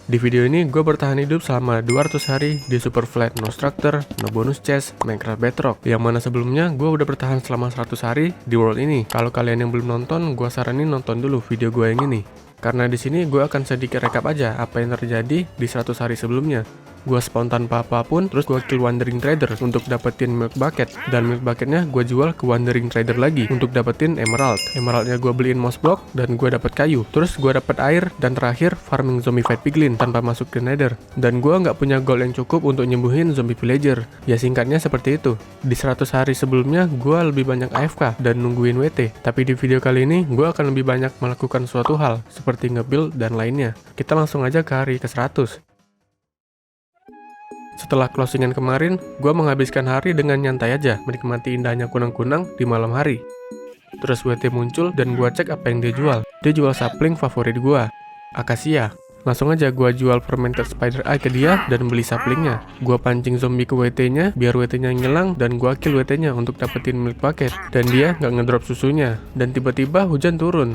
Di video ini gue bertahan hidup selama 200 hari di Super Flat No Structure, No Bonus Chest, Minecraft Bedrock. Yang mana sebelumnya gue udah bertahan selama 100 hari di world ini. Kalau kalian yang belum nonton, gue saranin nonton dulu video gue yang ini. Karena di sini gue akan sedikit rekap aja apa yang terjadi di 100 hari sebelumnya. Gue spawn tanpa apapun, terus gue kill Wandering Trader untuk dapetin Milk Bucket. Dan Milk Bucketnya gue jual ke Wandering Trader lagi untuk dapetin Emerald. Emeraldnya gue beliin Moss Block dan gue dapet kayu. Terus gue dapet air dan terakhir farming Zombified Piglin tanpa masuk ke Nether. Dan gue nggak punya gold yang cukup untuk nyembuhin zombie villager. Ya singkatnya seperti itu. Di 100 hari sebelumnya gue lebih banyak AFK dan nungguin WT. Tapi di video kali ini gue akan lebih banyak melakukan suatu hal seperti nge-build dan lainnya. Kita langsung aja ke hari ke 100. Setelah closingan kemarin, gue menghabiskan hari dengan nyantai aja, menikmati indahnya kunang-kunang di malam hari. Terus WT muncul dan gue cek apa yang dia jual. Dia jual sapling favorit gue, Acacia. Langsung aja gue jual fermented spider eye ke dia dan beli saplingnya. Gue pancing zombie ke WT-nya biar WT-nya ngilang dan gue kill WT-nya untuk dapetin milk bucket. Dan dia nggak ngedrop susunya. Dan tiba-tiba hujan turun.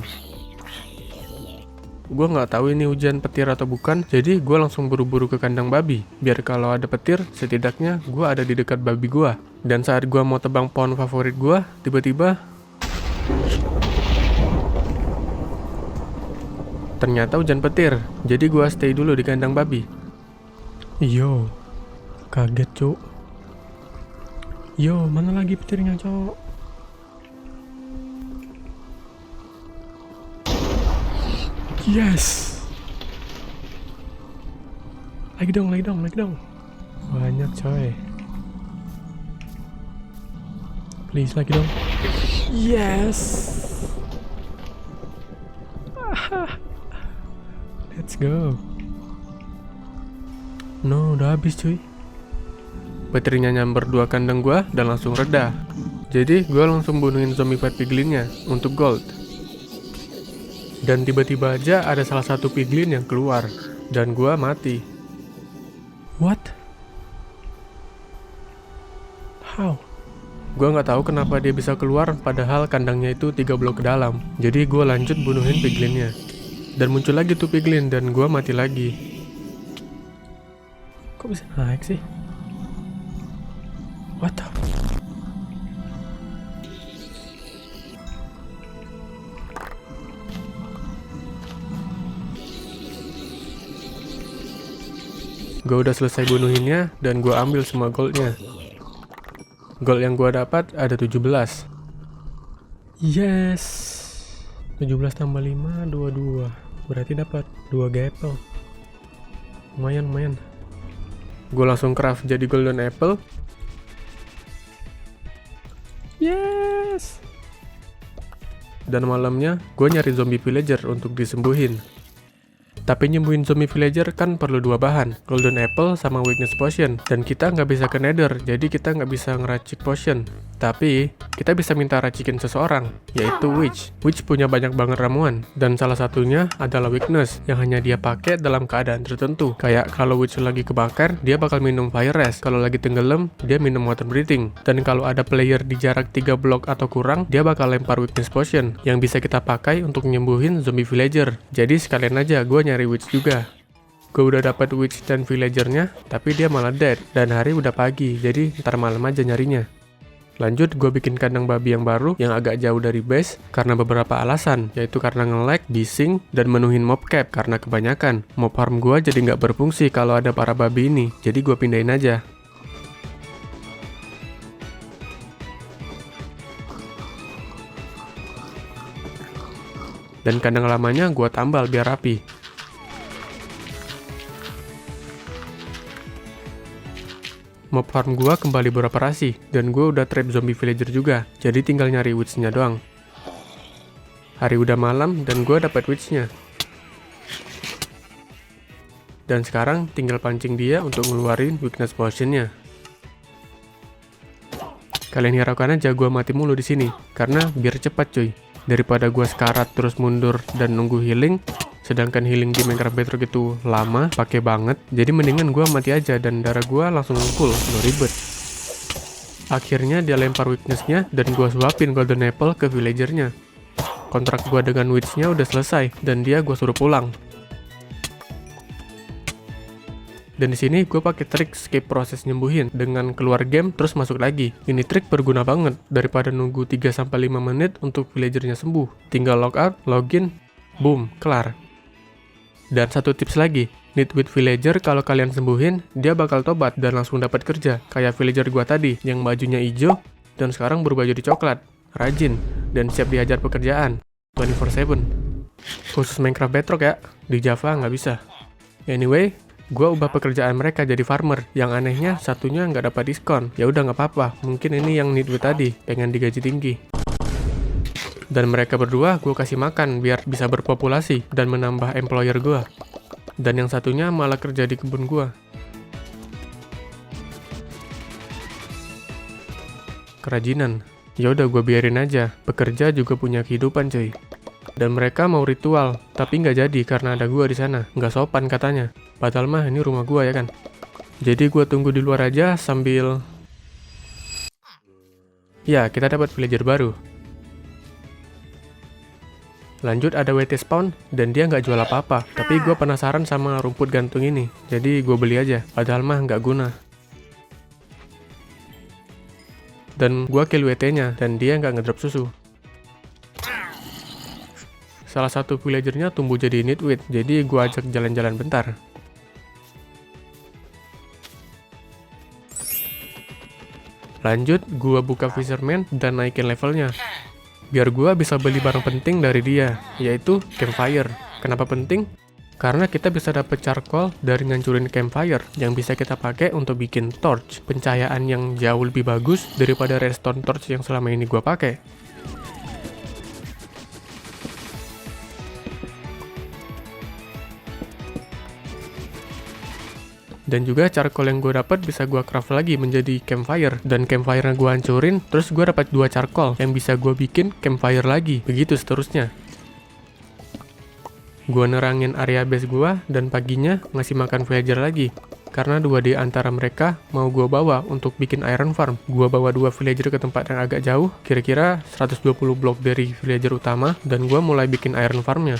Gue nggak tahu ini hujan petir atau bukan, jadi gue langsung buru-buru ke kandang babi. Biar kalau ada petir, setidaknya gue ada di dekat babi gue. Dan saat gue mau tebang pohon favorit gue, tiba-tiba ternyata hujan petir. Jadi gue stay dulu di kandang babi. Yo, kaget cuk. Yo, mana lagi petirnya cuk? Yes. Lagi dong. Banyak coy. Please lagi dong. Yes. Let's go. No, udah habis cuy. Petirnya nyamber 2 kandang gua dan langsung reda. Jadi gua langsung bunuhin Zombified Piglinnya untuk gold. Dan tiba-tiba aja ada salah satu piglin yang keluar. Dan gua mati. What? How? Gua nggak tahu kenapa dia bisa keluar padahal kandangnya itu 3 blok ke dalam. Jadi gua lanjut bunuhin piglinnya. Dan muncul lagi tuh piglin dan gua mati lagi. Kok bisa naik sih? What the? Gue udah selesai bunuhinnya dan gue ambil semua goldnya. Gold yang gue dapat ada 17. Yes. 17 tambah 5, 22. Berarti dapat 2 apple. Lumayan. Gue langsung craft jadi golden apple. Yes. Dan malamnya gue nyari zombie villager untuk disembuhin. Tapi nyembuhin zombie villager kan perlu 2 bahan, golden apple sama weakness potion. Dan kita nggak bisa ke nether, jadi kita nggak bisa ngeracik potion. Tapi kita bisa minta racikin seseorang, yaitu witch. Witch punya banyak banget ramuan, dan salah satunya adalah weakness yang hanya dia pakai dalam keadaan tertentu. Kayak kalau witch lagi kebakar, dia bakal minum fire rest. Kalau lagi tenggelam, dia minum water breathing. Dan kalau ada player di jarak 3 blok atau kurang, dia bakal lempar weakness potion yang bisa kita pakai untuk nyembuhin zombie villager. Jadi sekalian aja gue nyari witch juga. Gue udah dapat witch dan villagernya, tapi dia malah dead dan hari udah pagi, jadi ntar malam aja nyarinya. Lanjut, gue bikin kandang babi yang baru yang agak jauh dari base karena beberapa alasan, yaitu karena nge-lag, bising, dan menuhin mob cap karena kebanyakan. Mob farm gue jadi nggak berfungsi kalau ada para babi ini, jadi gue pindahin aja. Dan kandang lamanya gue tambal biar rapi. Mob farm gua kembali beroperasi, dan gua udah trap zombie villager juga, jadi tinggal nyari witch-nya doang. Hari udah malam, dan gua dapat witch-nya. Dan sekarang tinggal pancing dia untuk ngeluarin weakness potion-nya. Kalian hiraukan aja gua mati mulu di sini, karena biar cepat cuy. Daripada gua sekarat terus mundur dan nunggu healing, sedangkan healing di Minecraft Bedrock itu lama, pakai banget. Jadi mendingan gue mati aja dan darah gue langsung full, no ribet. Akhirnya dia lempar weakness-nya dan gue suapin golden apple ke villagernya. Kontrak gue dengan witch-nya udah selesai dan dia gue suruh pulang. Dan di sini gue pakai trik skip proses nyembuhin dengan keluar game terus masuk lagi. Ini trik berguna banget daripada nunggu 3-5 menit untuk villagernya sembuh. Tinggal logout, login, boom, kelar. Dan satu tips lagi, Nitwit villager kalau kalian sembuhin, dia bakal tobat dan langsung dapat kerja. Kayak villager gua tadi yang bajunya hijau dan sekarang berubah jadi coklat, rajin dan siap diajar pekerjaan 24/7. Khusus Minecraft Bedrock ya, di Java nggak bisa. Anyway, gua ubah pekerjaan mereka jadi farmer. Yang anehnya satunya nggak dapat diskon. Ya udah nggak apa-apa, mungkin ini yang Nitwit tadi pengen digaji tinggi. Dan mereka berdua gue kasih makan biar bisa berpopulasi dan menambah employer gue. Dan yang satunya malah kerja di kebun gue. Kerajinan. Ya udah gue biarin aja. Pekerja juga punya kehidupan cuy. Dan mereka mau ritual, tapi nggak jadi karena ada gue di sana. Nggak sopan katanya. Padahal mah ini rumah gue ya kan. Jadi gue tunggu di luar aja sambil. Ya kita dapat villager baru. Lanjut ada WT spawn, dan dia nggak jual apa-apa. Tapi gue penasaran sama rumput gantung ini. Jadi gue beli aja, padahal mah nggak guna. Dan gue kill WT-nya, dan dia nggak ngedrop susu. Salah satu villagernya tumbuh jadi Nitwit, jadi gue ajak jalan-jalan bentar. Lanjut, gue buka Fisherman dan naikin levelnya. Biar gue bisa beli barang penting dari dia, yaitu campfire. Kenapa penting? Karena kita bisa dapet charcoal dari ngancurin campfire yang bisa kita pakai untuk bikin torch. Pencahayaan yang jauh lebih bagus daripada redstone torch yang selama ini gue pakai. Dan juga charcoal yang gue dapat bisa gue craft lagi menjadi campfire. Dan campfire yang gue hancurin, terus gue dapat 2 charcoal yang bisa gue bikin campfire lagi. Begitu seterusnya. Gue nerangin area base gue dan paginya ngasih makan villager lagi. Karena 2 di antara mereka mau gue bawa untuk bikin iron farm. Gue bawa 2 villager ke tempat yang agak jauh, kira-kira 120 blok dari villager utama, dan gue mulai bikin iron farmnya.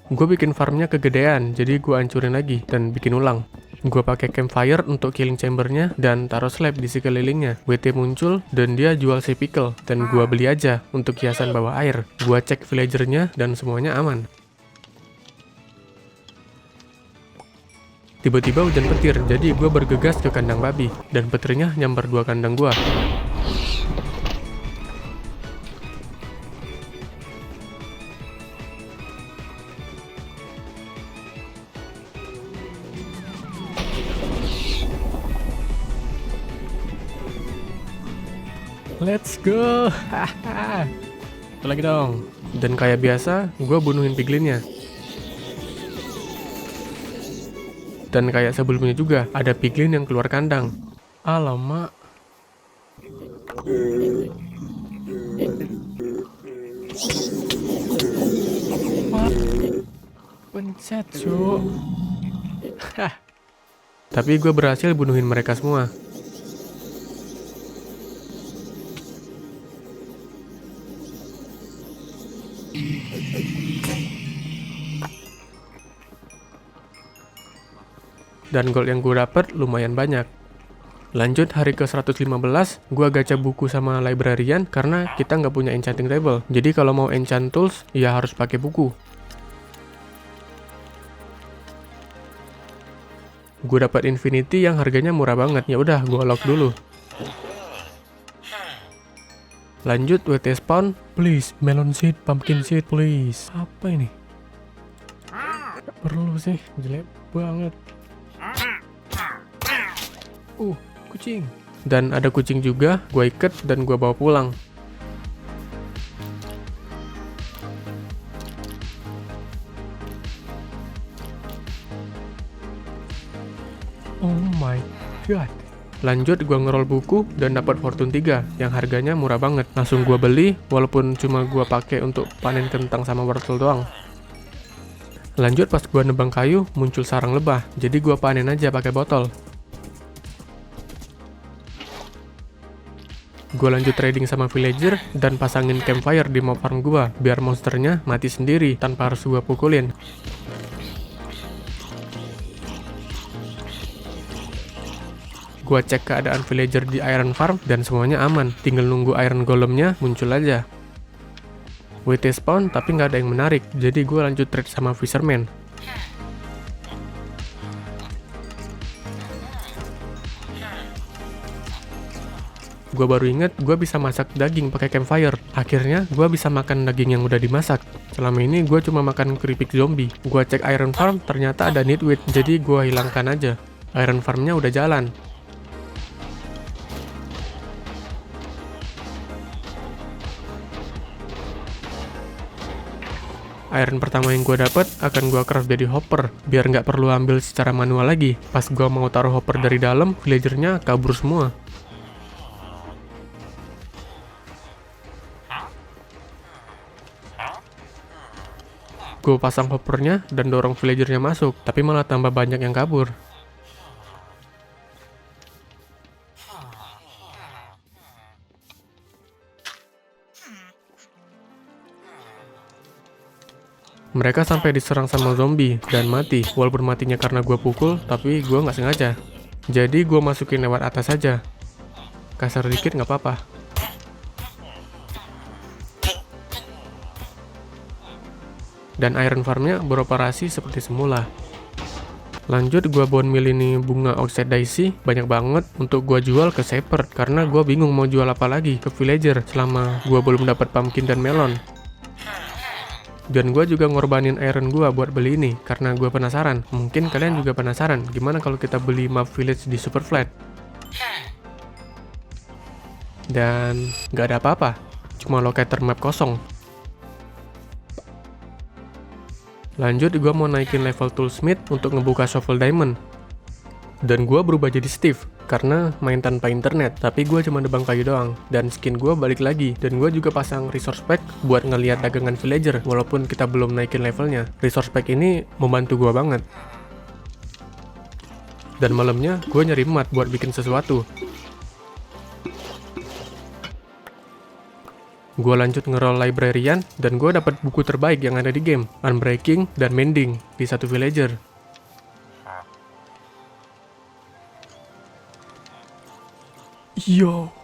Gue bikin farmnya kegedean, jadi gue hancurin lagi dan bikin ulang. Gue pakai campfire untuk killing chambernya dan taruh slab di sekelilingnya. WT muncul dan dia jual si pickle dan gue beli aja untuk hiasan bawah air. Gue cek villagernya dan semuanya aman. Tiba-tiba hujan petir, jadi gue bergegas ke kandang babi dan petirnya nyambar 2 kandang gue. Let's go. Satu lagi dong. Dan kayak biasa, gue bunuhin piglinnya. Dan kayak sebelumnya juga, ada piglin yang keluar kandang. Alamak. Pencet, cu. Tapi gue berhasil bunuhin mereka semua. Dan gold yang gue dapet lumayan banyak. Lanjut hari ke 115, gue gacha buku sama librarian karena kita nggak punya enchanting table. Jadi kalau mau enchant tools, ya harus pakai buku. Gue dapat infinity yang harganya murah banget. Ya udah, gue lock dulu. Lanjut WT spawn, please melon seed, pumpkin seed, please. Apa ini? Perlu sih, jelek banget. Kucing. Dan ada kucing juga, gue ikat dan gue bawa pulang. Oh my god. Lanjut gua ngerol buku dan dapat Fortune 3 yang harganya murah banget. Langsung gua beli walaupun cuma gua pakai untuk panen kentang sama wortel doang. Lanjut pas gua nebang kayu muncul sarang lebah, jadi gua panen aja pakai botol. Gua lanjut trading sama villager dan pasangin campfire di mob farm gua biar monsternya mati sendiri tanpa harus gua pukulin. Gua cek keadaan villager di iron farm dan semuanya aman, tinggal nunggu iron golemnya muncul aja. WT spawn tapi nggak ada yang menarik, jadi gua lanjut trade sama fisherman. Gue baru inget gue bisa masak daging pakai campfire. Akhirnya gue bisa makan daging yang udah dimasak. Selama ini gue cuma makan keripik zombie. Gue cek iron farm ternyata ada nitwit, jadi gue hilangkan aja. Iron farmnya udah jalan. Iron pertama yang gue dapet akan gue craft jadi hopper biar nggak perlu ambil secara manual lagi. Pas gue mau taruh hopper dari dalam, villagernya kabur semua. Gue pasang hoppernya dan dorong villagernya masuk, tapi malah tambah banyak yang kabur. Mereka sampai diserang sama zombie dan mati, walaupun matinya karena gue pukul, tapi gue nggak sengaja. Jadi gue masukin lewat atas saja. Kasar dikit nggak apa-apa. Dan iron farmnya beroperasi seperti semula. Lanjut gua bone meal ini bunga outside daisy banyak banget untuk gua jual ke shepherd karena gua bingung mau jual apa lagi ke villager selama gua belum dapat pumpkin dan melon. Dan gua juga ngorbanin iron gua buat beli ini karena gua penasaran. Mungkin kalian juga penasaran gimana kalau kita beli map village di Superflat. Dan nggak ada apa-apa, cuma locator map kosong. Lanjut gue mau naikin level toolsmith untuk ngebuka shovel diamond. Dan gue berubah jadi Steve karena main tanpa internet, tapi gue cuma nebang kayu doang. Dan skin gue balik lagi, dan gue juga pasang resource pack buat ngeliat dagangan villager walaupun kita belum naikin levelnya. Resource pack ini membantu gue banget. Dan malamnya gue nyari mat buat bikin sesuatu. Gue lanjut ngeroll librarian dan gue dapat buku terbaik yang ada di game, Unbreaking dan Mending di satu villager. Yo,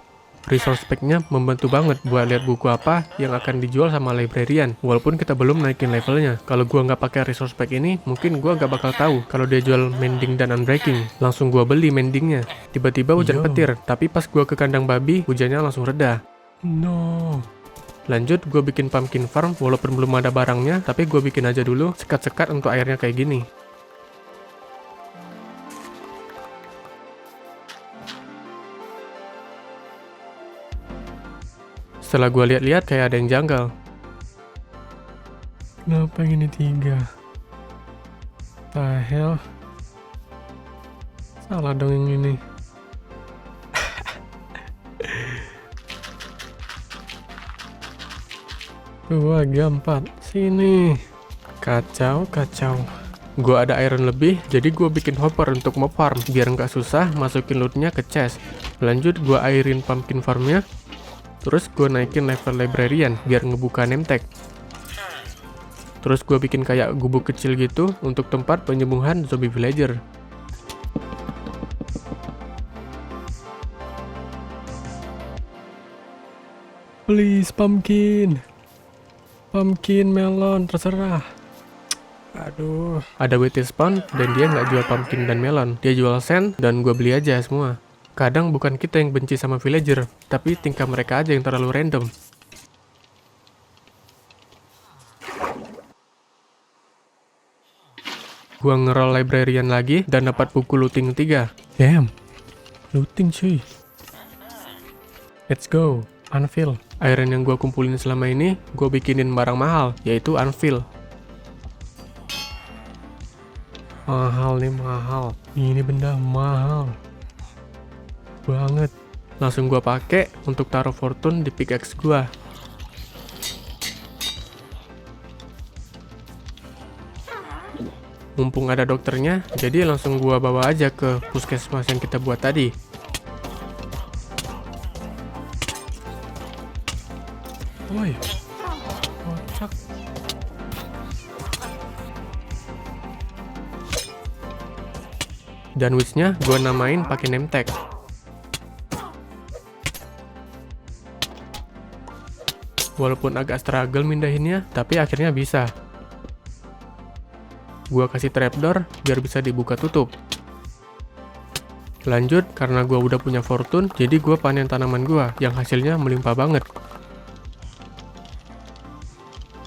resource pack-nya membantu banget buat lihat buku apa yang akan dijual sama librarian, walaupun kita belum naikin levelnya. Kalau gue nggak pakai resource pack ini, mungkin gue nggak bakal tahu kalau dia jual Mending dan Unbreaking. Langsung gue beli Mendingnya. Tiba-tiba hujan petir, tapi pas gue ke kandang babi, hujannya langsung reda. No. Lanjut gue bikin pumpkin farm walaupun belum ada barangnya, tapi gue bikin aja dulu sekat-sekat untuk airnya kayak gini. Setelah gue lihat-lihat kayak ada yang janggal. Kenapa ini 3? The hell? Salah dong yang ini. Dua, 4. Sini. Kacau. Gua ada iron lebih, jadi gua bikin hopper untuk mob farm biar nggak susah masukin lootnya ke chest. Lanjut gua airin pumpkin farmnya. Terus gua naikin level librarian biar ngebuka name tag. Terus gua bikin kayak gubuk kecil gitu untuk tempat penyembuhan zombie villager. Please pumpkin. Pumpkin, melon, terserah. Aduh. Ada WT spawn dan dia nggak jual pumpkin dan melon. Dia jual sand dan gue beli aja semua. Kadang bukan kita yang benci sama villager, tapi tingkah mereka aja yang terlalu random. Gua ngeroll librarian lagi dan dapat buku looting 3. Damn. Looting cuy. Let's go. Anvil. Iron yang gue kumpulin selama ini, gue bikinin barang mahal, yaitu anvil. Mahal nih, mahal. Ini benda mahal. banget. Langsung gua pakai untuk taruh fortune di pickaxe gua. Mumpung ada dokternya, jadi langsung gua bawa aja ke puskesmas yang kita buat tadi. Woi, kocak. Dan witch-nya gue namain pakai name tag. Walaupun agak struggle mindahinnya, tapi akhirnya bisa. Gue kasih trapdoor biar bisa dibuka tutup. Lanjut, karena gue udah punya fortune, jadi gue panen tanaman gue yang hasilnya melimpah banget.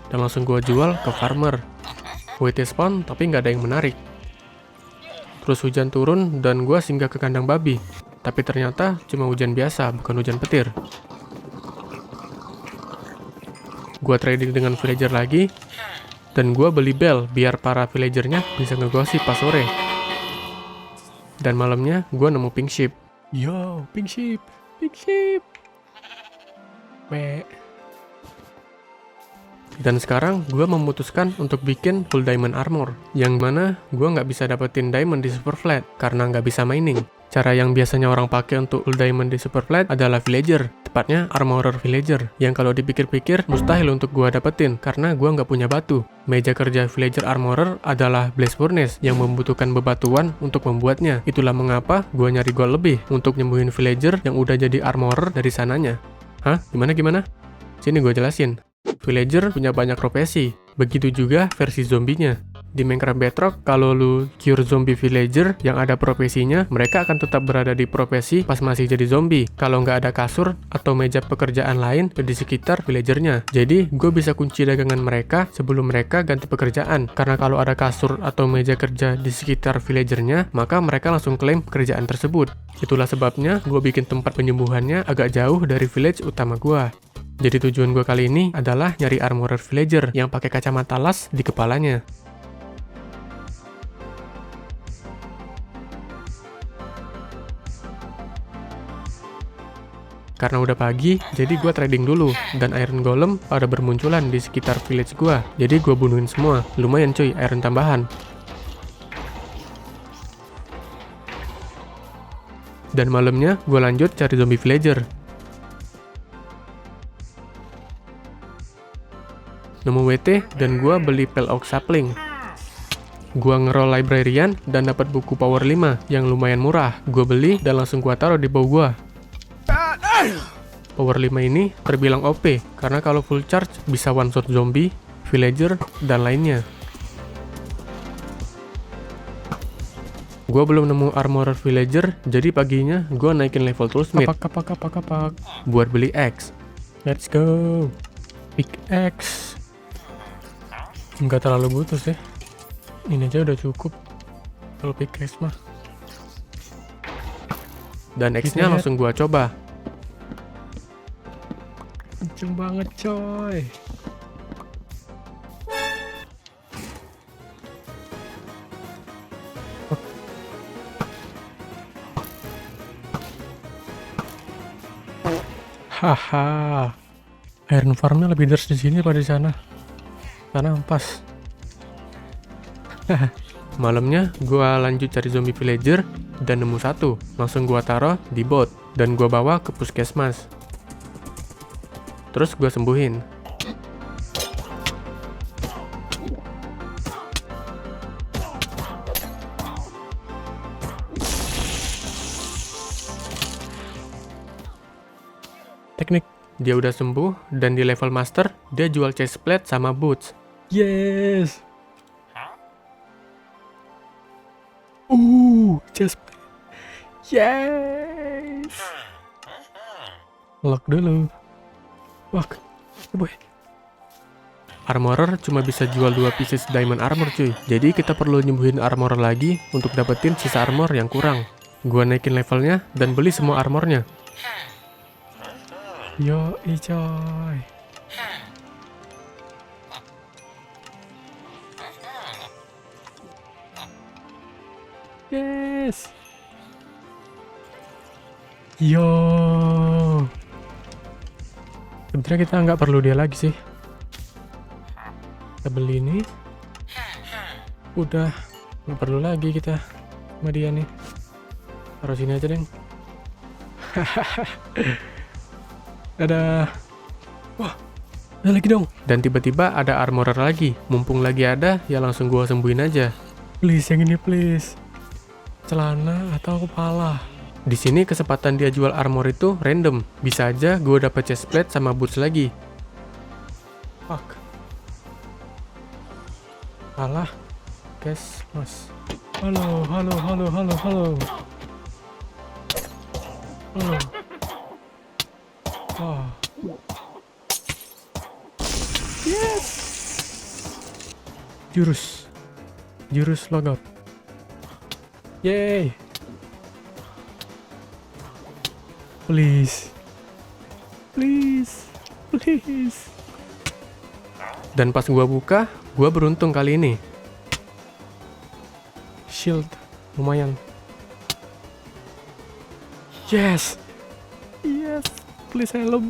Dan langsung gue jual ke farmer. WT spawn, tapi nggak ada yang menarik. Terus hujan turun dan gue singgah ke kandang babi. Tapi ternyata cuma hujan biasa, bukan hujan petir. Gue trading dengan villager lagi. Dan gue beli bell biar para villagernya bisa ngegosip pas sore. Dan malamnya gue nemu pink sheep. Yo, pink sheep, pink sheep. Dan sekarang gue memutuskan untuk bikin full diamond armor. Yang mana gue nggak bisa dapetin diamond di super flat karena nggak bisa mining. Cara yang biasanya orang pakai untuk full diamond di super flat adalah villager. Tepatnya armorer villager. Yang kalau dipikir-pikir mustahil untuk gue dapetin karena gue nggak punya batu. Meja kerja villager armorer adalah blaze furnace yang membutuhkan bebatuan untuk membuatnya. Itulah mengapa gue nyari gold lebih untuk nyembuhin villager yang udah jadi armorer dari sananya. Hah? Gimana? Sini gue jelasin. Villager punya banyak profesi, begitu juga versi zombinya. Di Minecraft Bedrock, kalau lu cure zombie villager yang ada profesinya, mereka akan tetap berada di profesi pas masih jadi zombie. Kalau nggak ada kasur atau meja pekerjaan lain di sekitar villagernya. Jadi, gue bisa kunci dagangan mereka sebelum mereka ganti pekerjaan. Karena kalau ada kasur atau meja kerja di sekitar villagernya, maka mereka langsung klaim pekerjaan tersebut. Itulah sebabnya gue bikin tempat penyembuhannya agak jauh dari village utama gue. Jadi tujuan gue kali ini adalah nyari armorer villager yang pakai kacamata las di kepalanya. Karena udah pagi, jadi gue trading dulu, dan iron golem pada bermunculan di sekitar village gue. Jadi gue bunuhin semua, lumayan cuy iron tambahan. Dan malamnya gue lanjut cari zombie villager. Nemu WT dan gua beli pel oak sapling. Gua ngeroll librarian dan dapat buku power 5 yang lumayan murah. Gua beli dan langsung gua taruh di bow gua. Power 5 ini terbilang OP karena kalau full charge bisa one shot zombie, villager, dan lainnya. Gua belum nemu armorer villager, jadi paginya gua naikin level toolsmith. Kapak. Buat beli axe. Let's go. Pickaxe. Nggak terlalu butuh sih. Ini aja udah cukup. Kalau pickaxe mah. Dan X-nya langsung gua coba. Kenceng banget coy. Haha. Iron farmnya lebih deras di sini daripada di sana. Sana ampas. Malamnya gua lanjut cari zombie villager dan nemu satu. Langsung gua taruh di bot dan gua bawa ke puskesmas. Terus gua sembuhin. Teknik, dia udah sembuh dan di level master dia jual chest plate sama boots. Yes. Chest plate. Yes. Lock dulu. Lock. Boy. Armorer cuma bisa jual 2 pieces diamond armor cuy. Jadi kita perlu nyembuhin armorer lagi untuk dapetin sisa armor yang kurang. Gua naikin levelnya dan beli semua armornya. Yo, coy. Yes. Yo. Sebenarnya kita nggak perlu dia lagi sih. Kita beli ini. Udah nggak perlu lagi kita sama dia nih. Taruh sini aja deh. Dadah. Wah, ada lagi dong. Dan tiba-tiba ada armorer lagi. Mumpung lagi ada, ya langsung gua sembuhin aja. Please, yang ini please. Celana atau kepala. Di sini kesempatan dia jual armor itu random. Bisa aja gue dapet chest plate sama boots lagi. Fuck. Alah. Guys, mas. Halo. Halo. Oh. Yes. Jurus logout. Yay. Please. Dan pas gua buka, gua beruntung kali ini. Shield, lumayan. Yes. Please helm.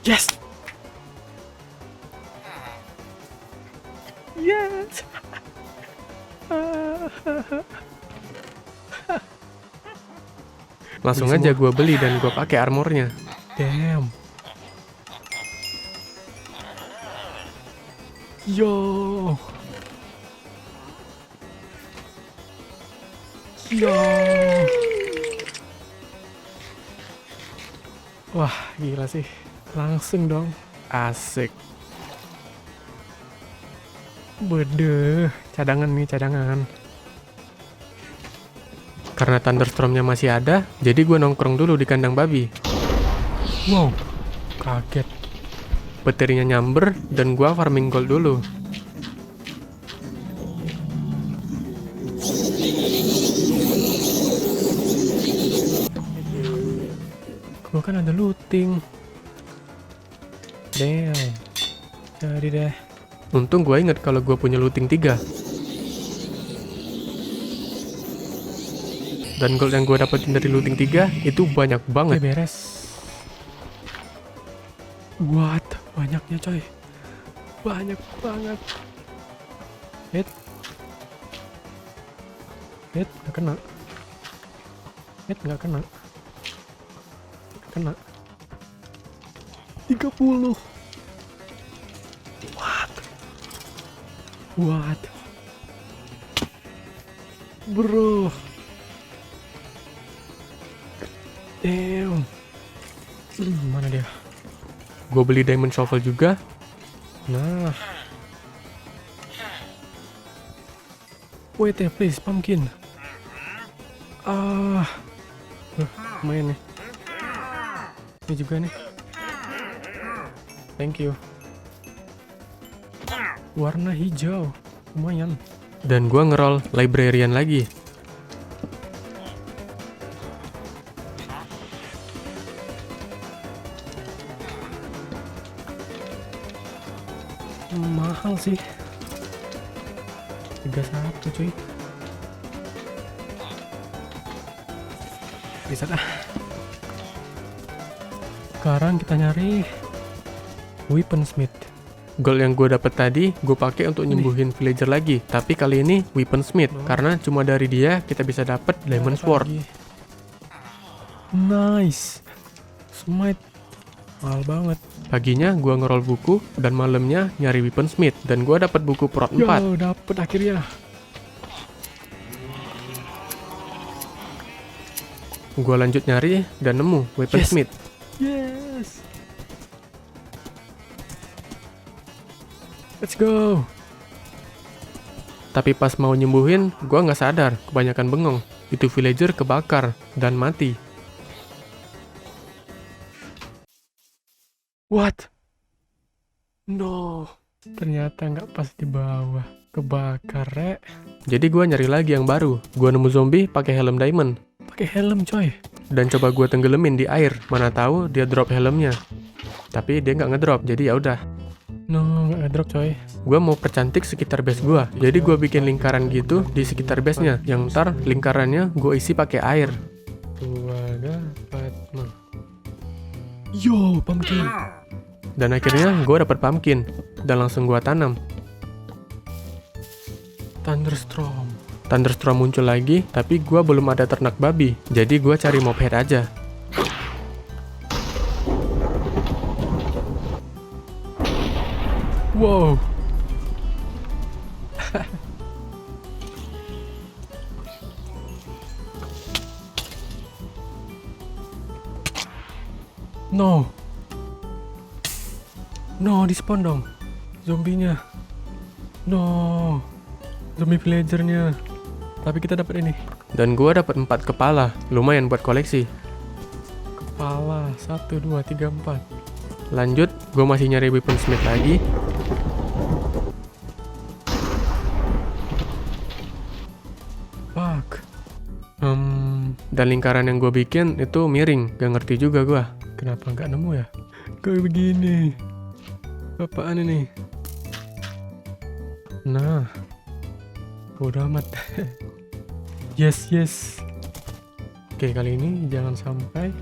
Yes. Langsung aja gue beli dan gue pakai armornya. Damn. Yo. Wah, gila sih. Langsung dong. Asik. Bedeh, cadangan. Karena thunderstormnya masih ada, jadi gue nongkrong dulu di kandang babi. Wow, kaget. Baterinya nyamber, dan gue farming gold dulu. Gue kan ada looting. Damn. Jadi deh. Untung gue inget kalau gue punya looting 3. Dan gold yang gue dapetin dari looting 3 itu banyak banget. Beres. What? Banyaknya coy. Banyak banget. Hit, gak kena. Kena. 30. What? Bro. Damn. Mana dia? Gue beli diamond shovel juga. Nah. Wait please, pumpkin. Lumayan nih. Ini juga nih. Thank you. Warna hijau. Lumayan. Dan gue ngeroll librarian lagi. Mahal sih. 31 cuy. Bisa dah. Sekarang kita nyari weaponsmith. Gold yang gue dapet tadi gue pakai untuk nyembuhin villager lagi. Tapi kali ini weaponsmith karena cuma dari dia kita bisa dapet diamond sword. Nice. Smite mahal banget. Paginya gue ngeroll buku dan malamnya nyari weaponsmith dan gue dapet buku prot 4. Yo, dapet akhirnya. Gue lanjut nyari dan nemu weaponsmith. Yes. Let's go. Tapi pas mau nyembuhin, gue nggak sadar kebanyakan bengong. Itu villager kebakar dan mati. What? No, ternyata nggak pas di bawah, kebakar rek. Jadi gue nyari lagi yang baru. Gue nemu zombie pakai helm diamond. Pakai helm coy. Dan coba gue tenggelamin di air. Mana tahu dia drop helmnya. Tapi dia nggak ngedrop. Jadi ya udah. No, nggak ngedrop coy. Gua mau percantik sekitar base gua. Jadi gua bikin lingkaran gitu di sekitar base-nya. Yang ntar lingkarannya gua isi pakai air. Yo, pumpkin. Dan akhirnya gua dapat pumpkin dan langsung gua tanam. Thunderstorm. Thunderstorm muncul lagi, tapi gua belum ada ternak babi. Jadi gua cari mophead aja. Wow. No. No, di spawn dong. Zombinya. No. Zombie villagernya. Tapi kita dapat ini. Dan gua dapat 4 kepala. Lumayan buat koleksi. Kepala 1, 2, 3, 4. Lanjut, gua masih nyari weaponsmith lagi. Fuck. Dan lingkaran yang gue bikin itu miring, gak ngerti juga gue. Kenapa nggak nemu ya? Kayak begini. Apaan ini? Nah, udah amat. Yes. Oke, kali ini jangan sampai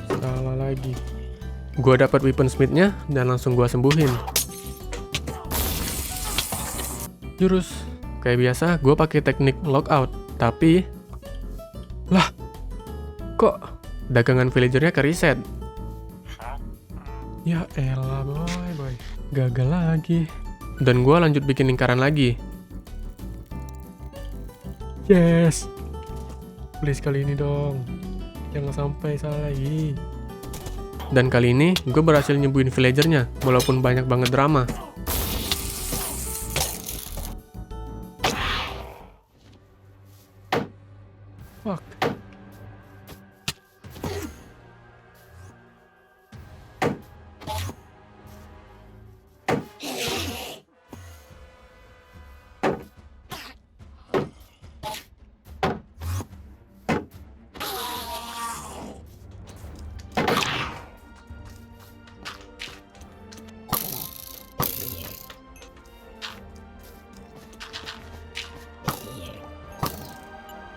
salah lagi. Gue dapat weaponsmith-nya dan langsung gue sembuhin. Jurus. Kayak biasa, gue pakai teknik lockout. Tapi, lah, kok dagangan villagernya ke reset? Ya elah boy, gagal lagi. Dan gue lanjut bikin lingkaran lagi. Yes, please kali ini dong, jangan sampai salah lagi. Dan kali ini gue berhasil nyembuhin villagernya, walaupun banyak banget drama. Fuck.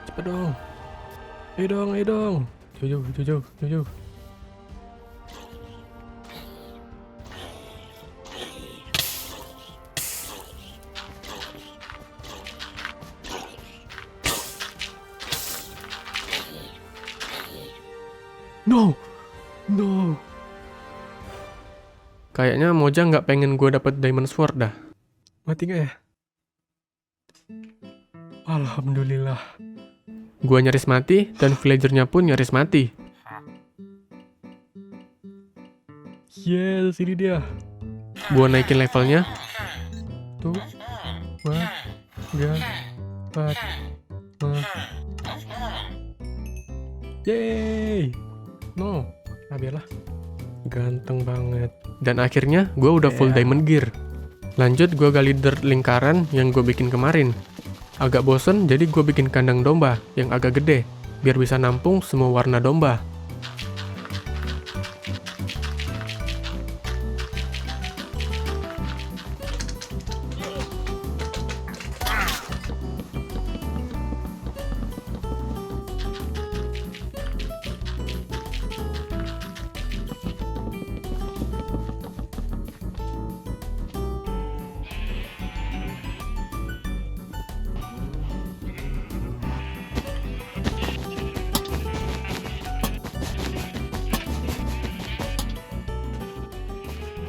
Cepet dong. Ayo dong. Jauh. No. Kayaknya Mojang nggak pengen gue dapet Diamond Sword dah. Mati nggak ya? Alhamdulillah. Gua nyaris mati, dan villagernya pun nyaris mati. Yes, ini dia. Gua naikin levelnya. Tuh, 2, 3, 4, 5. Yeay. No, biarlah. Ganteng banget. Dan akhirnya gua udah full diamond gear. Lanjut gua gali dirt lingkaran yang gua bikin kemarin. Agak bosen, jadi gue bikin kandang domba yang agak gede, biar bisa nampung semua warna domba.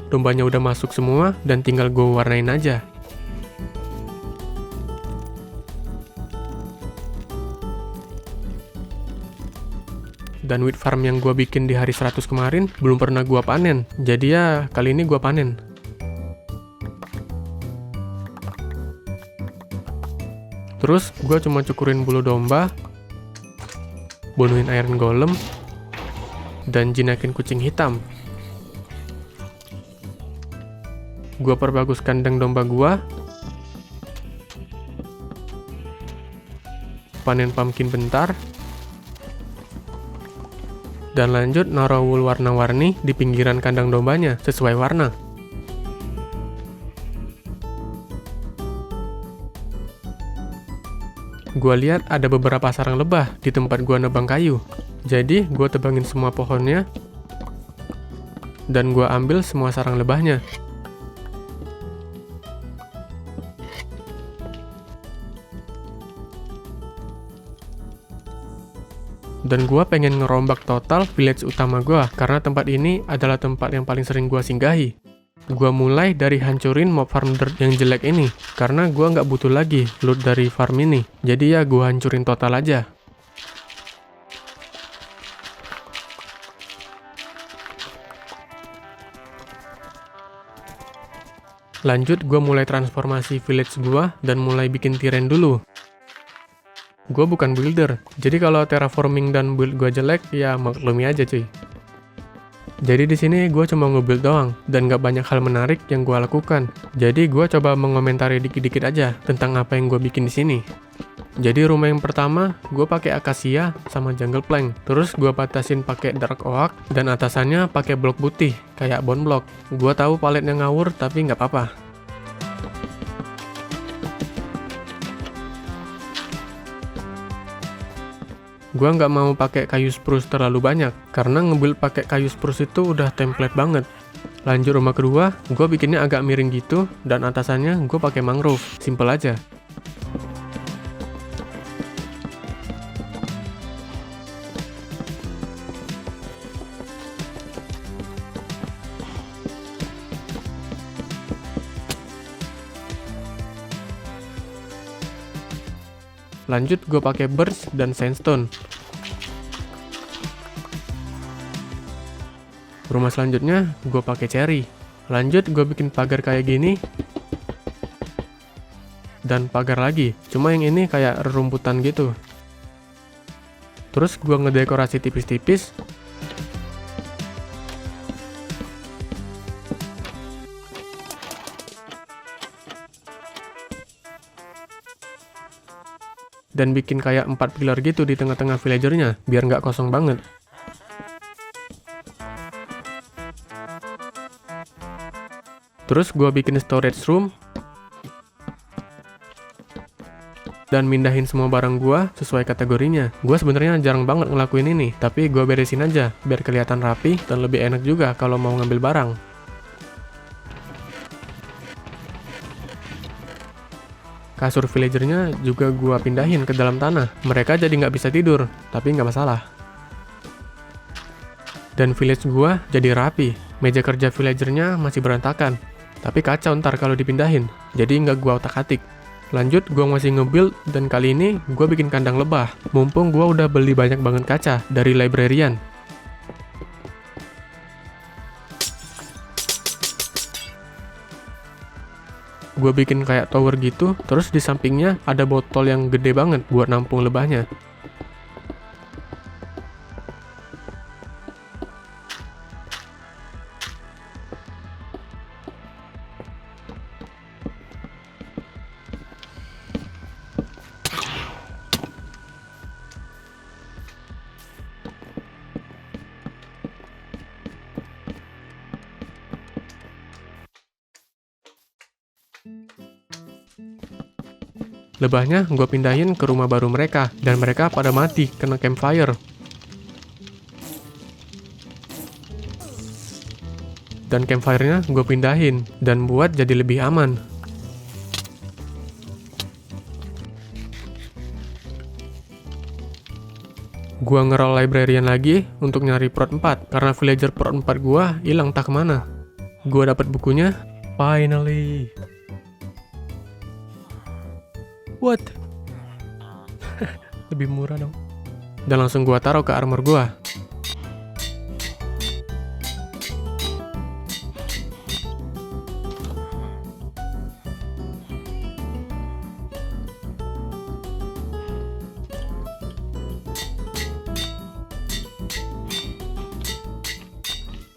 Dombanya udah masuk semua dan tinggal gue warnain aja. Dan wheat farm yang gue bikin di hari 100 kemarin belum pernah gue panen. Jadi ya kali ini gue panen. Terus gue cuma cukurin bulu domba, bunuhin iron golem, dan jinakin kucing hitam. Gua perbagus kandang domba gua, panen pumpkin bentar, dan lanjut naruh wool warna-warni di pinggiran kandang dombanya sesuai warna. Gua lihat ada beberapa sarang lebah di tempat gua nebang kayu. Jadi, gua tebangin semua pohonnya dan gua ambil semua sarang lebahnya. Dan gua pengen ngerombak total village utama gua karena tempat ini adalah tempat yang paling sering gua singgahi. Gua mulai dari hancurin mob farm dirt yang jelek ini karena gua nggak butuh lagi loot dari farm ini. Jadi ya gua hancurin total aja. Lanjut gua mulai transformasi village gua dan mulai bikin terrain dulu. Gue bukan builder, jadi kalau terraforming dan build gue jelek, ya maklumi aja cuy. Jadi di sini gue cuma nge-build doang, dan gak banyak hal menarik yang gue lakukan. Jadi gue coba mengomentari dikit-dikit aja tentang apa yang gue bikin di sini. Jadi rumah yang pertama, gue pakai akasia sama jungle plank. Terus gue batasin pakai dark oak, dan atasannya pakai blok putih, kayak bone block. Gue tahu paletnya ngawur, tapi nggak apa-apa. Gua nggak mau pakai kayu spruce terlalu banyak, karena nge-build pakai kayu spruce itu udah template banget. Lanjut rumah kedua, gua bikinnya agak miring gitu, dan atasannya gua pakai mangrove, simple aja. Lanjut gue pakai birch dan sandstone. Rumah selanjutnya gue pakai cherry. Lanjut gue bikin pagar kayak gini. Dan pagar lagi, cuma yang ini kayak rerumputan gitu. Terus gue ngedekorasi tipis-tipis. Dan bikin kayak 4 pilar gitu di tengah-tengah villagernya, biar nggak kosong banget. Terus gue bikin storage room, dan mindahin semua barang gue sesuai kategorinya. Gue sebenarnya jarang banget ngelakuin ini, tapi gue beresin aja, biar kelihatan rapi dan lebih enak juga kalau mau ngambil barang. Kasur villagernya juga gua pindahin ke dalam tanah. Mereka jadi nggak bisa tidur, tapi nggak masalah. Dan village gua jadi rapi. Meja kerja villagernya masih berantakan, tapi kacau ntar kalau dipindahin. Jadi nggak gua otak-atik. Lanjut gua masih nge-build, dan kali ini gua bikin kandang lebah. Mumpung gua udah beli banyak banget kaca dari librarian. Gue bikin kayak tower gitu, terus di sampingnya ada botol yang gede banget buat nampung lebahnya. Lebahnya gue pindahin ke rumah baru mereka, dan mereka pada mati kena campfire. Dan campfire-nya gue pindahin, dan buat jadi lebih aman. Gua nge-roll librarian lagi untuk nyari prot 4, karena villager prot 4 gua hilang tak kemana. Gua dapat bukunya, finally. What? Lebih murah dong. Dan langsung gua taruh ke armor gua.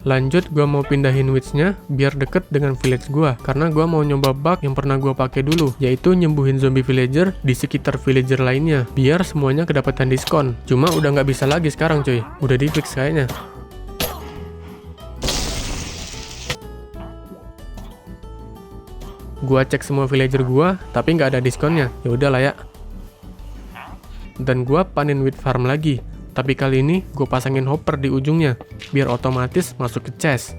Lanjut gua mau pindahin witch-nya biar deket dengan village gua, karena gua mau nyoba bug yang pernah gua pakai dulu, yaitu nyembuhin zombie villager di sekitar villager lainnya biar semuanya kedapatan diskon. Cuma udah nggak bisa lagi sekarang cuy, udah di fix kayaknya. Gua cek semua villager gua, tapi nggak ada diskonnya. Ya udahlah ya. Dan gua panen wheat farm lagi. Tapi kali ini gue pasangin hopper di ujungnya, biar otomatis masuk ke chest.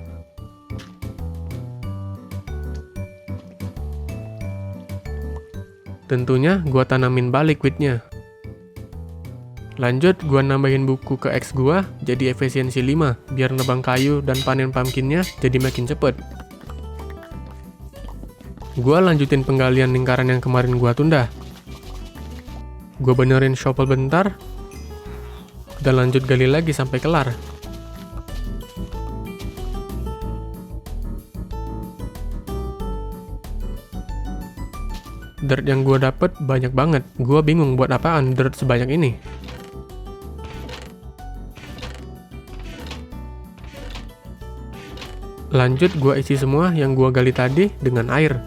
Tentunya gue tanamin balik wheatnya. Lanjut, gue nambahin buku ke X gue jadi efisiensi 5, biar nebang kayu dan panen pumpkinnya jadi makin cepet. Gue lanjutin penggalian lingkaran yang kemarin gue tunda. Gue benerin shovel bentar, dan lanjut gali lagi sampai kelar. Dirt yang gue dapet banyak banget. Gue bingung buat apaan dirt sebanyak ini. Lanjut gue isi semua yang gue gali tadi dengan air.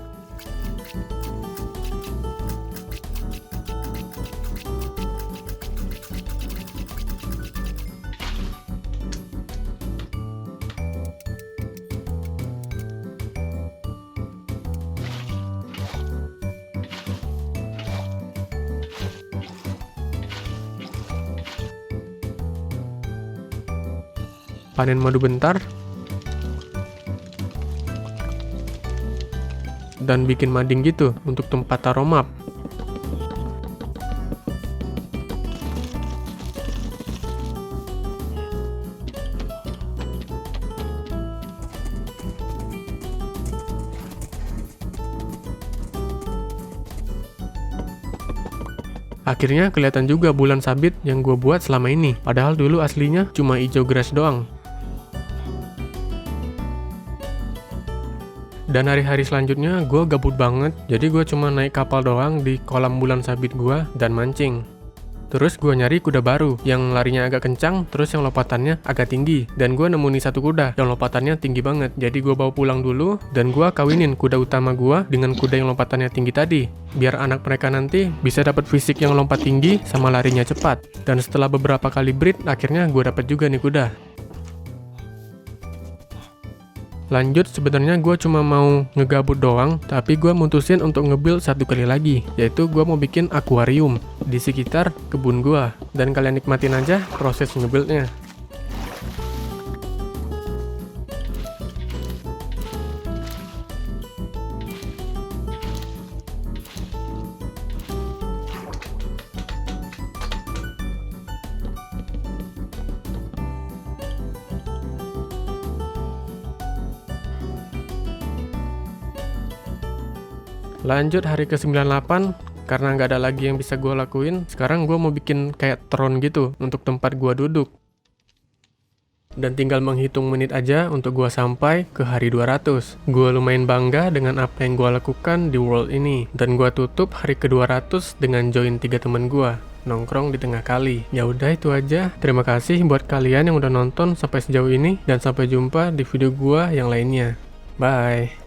Panen madu bentar, dan bikin mading gitu untuk tempat taruh map. Akhirnya kelihatan juga bulan sabit yang gue buat selama ini, padahal dulu aslinya cuma hijau grass doang. Dan hari-hari selanjutnya gue gabut banget, jadi gue cuma naik kapal doang di kolam bulan sabit gue dan mancing. Terus gue nyari kuda baru yang larinya agak kencang, terus yang lompatannya agak tinggi. Dan gue nemu nih satu kuda yang lompatannya tinggi banget, jadi gue bawa pulang dulu dan gue kawinin kuda utama gue dengan kuda yang lompatannya tinggi tadi, biar anak mereka nanti bisa dapat fisik yang lompat tinggi sama larinya cepat. Dan setelah beberapa kali breed, akhirnya gue dapet juga nih kuda. Lanjut, sebenarnya gue cuma mau ngegabut doang, tapi gue mutusin untuk nge-build satu kali lagi, yaitu gue mau bikin akuarium di sekitar kebun gue. Dan kalian nikmatin aja proses nge-buildnya. Lanjut hari ke-98, karena nggak ada lagi yang bisa gue lakuin, sekarang gue mau bikin kayak throne gitu untuk tempat gue duduk. Dan tinggal menghitung menit aja untuk gue sampai ke hari 200. Gue lumayan bangga dengan apa yang gue lakukan di world ini. Dan gue tutup hari ke-200 dengan join 3 temen gue, nongkrong di tengah kali. Ya udah itu aja. Terima kasih buat kalian yang udah nonton sampai sejauh ini, dan sampai jumpa di video gue yang lainnya. Bye.